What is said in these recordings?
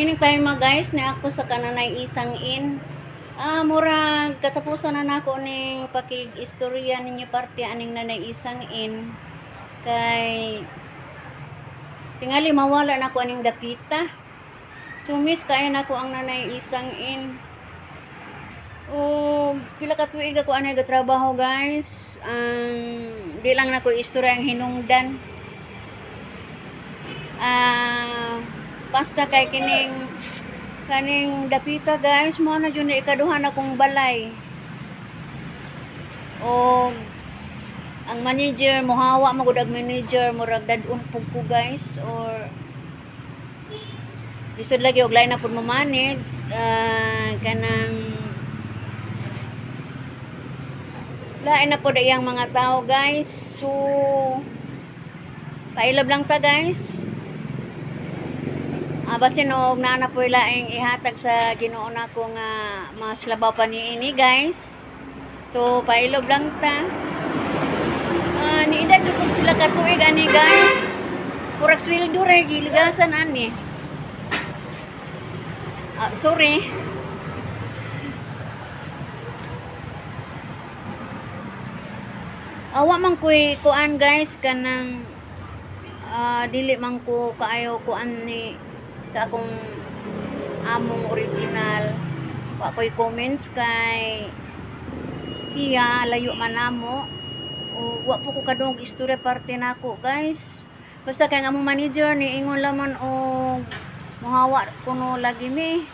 ini time guys na ako sa kananay isang in. Murag katapusan na nako ning pakig-istorya ninyo parte aning nanay isang in. Kay tingali mawala na ko aning dapita. Sumis kaya nako ang nanay isang in. Pila ka tuig ako anay gatrabaho guys. Di lang nako istorya ang hinungdan. Basta kay kaning dapita guys, mo na jud ikaduhan akong balay. O ang manager mohawa magud ang manager murag dadun pug ko guys, or lisod lagi og lain na pud mo manage kanang lain na pud iyang mga tao guys. So pailab lang ta guys. Basin og naana po laing ihatag sa Ginoo nako nga mas labaw pa niini guys. So pailob lang ta. Niida jud kung pila ka tuig ani guys. Murag sweldo ra giligasan ani. Sorry. Awa man ko'y kuan guys kanang dili man ko kaayo kuan ni sa akong among original. Wa ko'y comments kay siya layo man namo. O wa po ko kadung istorya parte nako guys. Basta kay nga among manager ni ingon lamon og mohawa kuno lagi mi.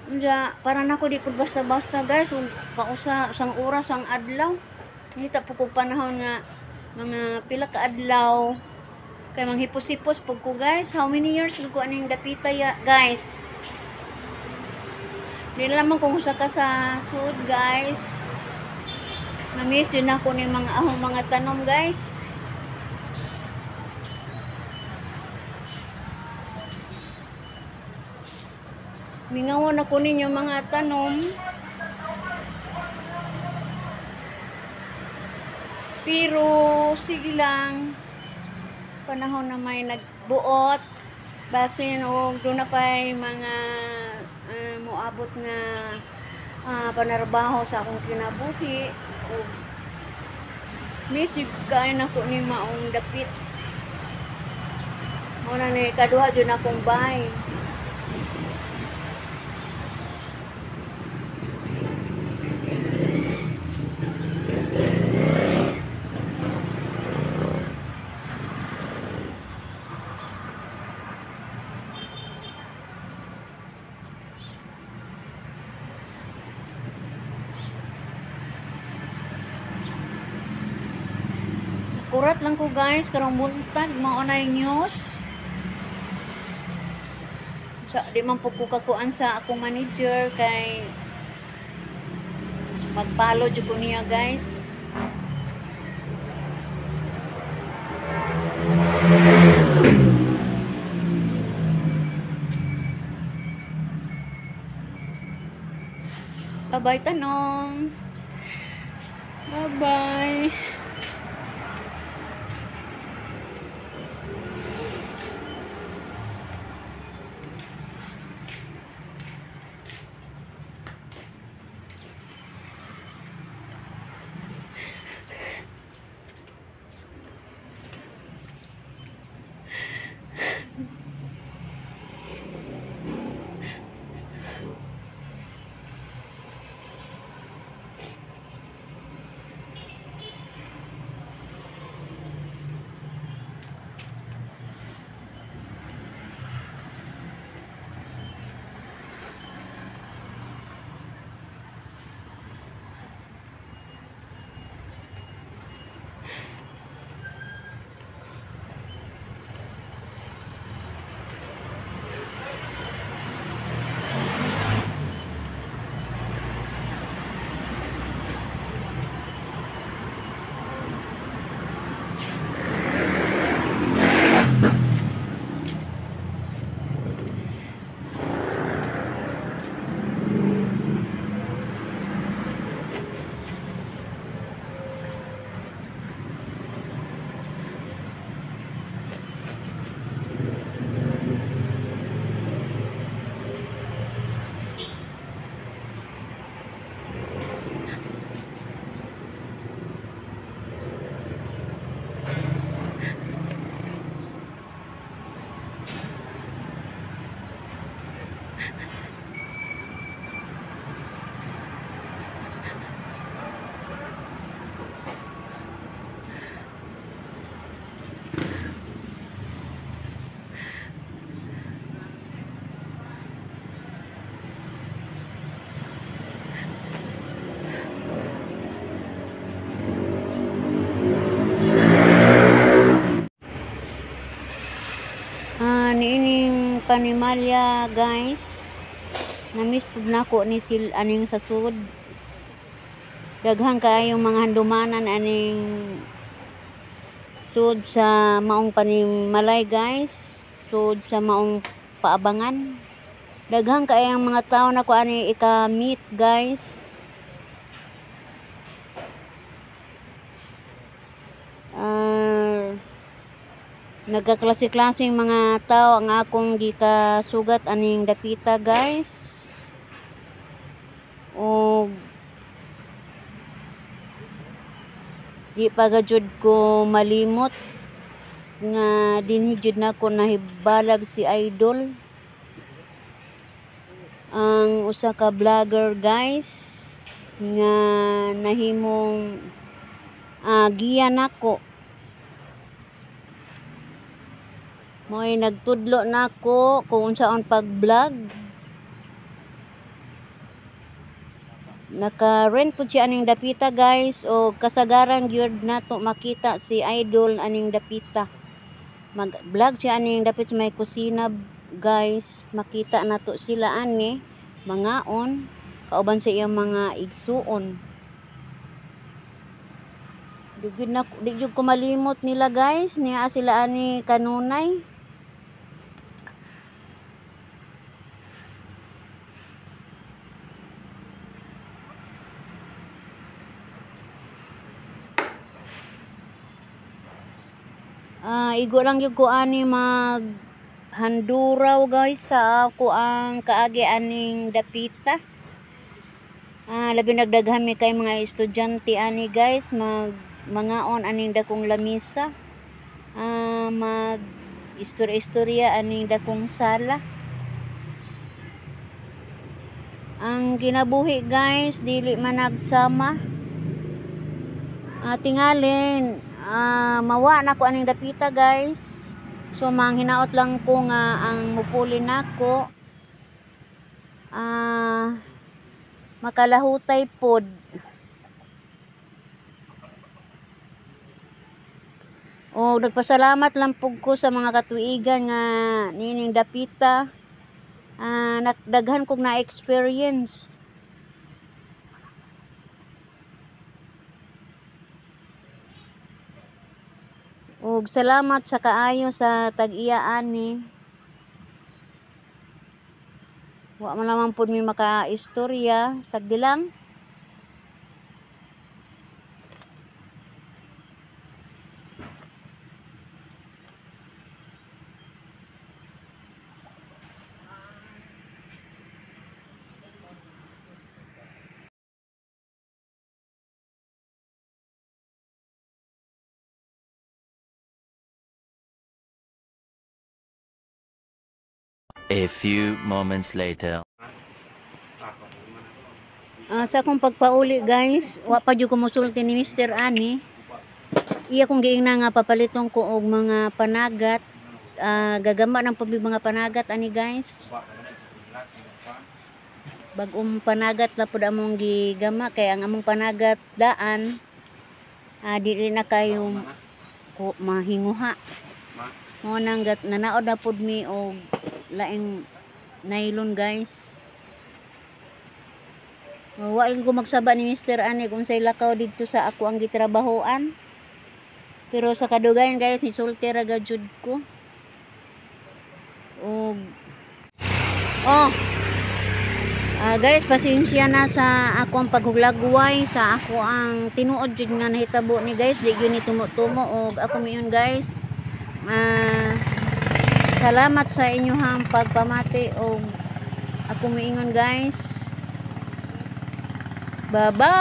Unya para nako di pud basta-basta guys ug pausa sang oras ang adlaw. Nita po ko panahon nga mga pila ka adlaw kay manghipos-hipos pug ko guys. How many years ko aning dapita ya guys? Di lamang kung usa ka sa sud guys. Na-miss yun ako ni mga ahong mga tanom guys. Mingawon ako ninyo mga tanom. Pero sige lang, panahon na may nagbuot basin o doon na pa'y mga muabot nga panarbaho sa akong kinabuhi o misig kain ako ni maong dapit muna ni kaduha dyan akong bahay. Kurat lang ko guys karong buntag mao na news. Sa di man pud ko kakuan sa akong manager kay magpalo jud ko niya guys. Bye-bye tanong. Bye-bye. panimalya guys. Namiss pud nako ni sil aning sa sud. Daghang kaayong mga handumanan aning sud sa maong panimalay guys. Sud sa maong paabangan. Daghang kaayong mga tao na ko ani ika-meet guys. Nagkaklase-klaseng mga tao ang akong gikasugat aning dapita guys. O di pa gajud ko malimot nga dinhi jud nako nahibalag si Idol, ang usa ka vlogger guys nga nahimong giya nako. Mo'y nagtudlo nako kung unsaon pag-vlog. Naka-rent po siya aning dapita guys, o kasagaran gyud nato makita si Idol aning dapita. Mag-vlog siya aning dapit sa may kusina guys. Makita nato sila ani mangaon kauban sa iyang mga igsuon. Di jud ko malimot nila guys, niya sila ani kanunay. Igo lang yung ko ani mag handuraw guys sa ako ang kaagi aning dapita. Labi nagdaghami kay mga estudyante ani guys, mangaon aning dakong lamisa. Mag istorya aning dakong sala. Ang ginabuhi guys dili man nagsama. Tingalin mawa na ko aning dapita guys. So manghinaot lang ko nga ang mupuli nako makalahutay pod. O nagpasalamat lang pug ko sa mga katuigan nga nining dapita. Daghan kog na experience. Ug salamat sa kaayo sa tag-iya ani. Wa man lamang pud mi maka-istorya, sagdi lang. A few moments later. Sa akong pagpauli guys, wa pa jud ko mosulti ni Mr. Ani. Iya kong giingna nga papaliton ko og mga panagat. Gagamba ng pabig mga panagat ani guys. Bagong panagat na pud among gigama kay ang among panagat daan dili na kayo mahinguha. Mo nang nanaod na pud mi og laing nylon guys. Wa ko magsaba ni Mr. Ani kung say lakaw dito sa ako ang gitrabahoan. Pero sa kadugayan guys, nisulti ra gajud ko. Guys, pasensya na sa ako ang paghulagway sa ako ang tinuod jud nga nahitabo ni guys, di gyud ni tumo-tumo og ako miyon guys. Salamat sa inyong pagpamati og ako miingon guys. Bye bye.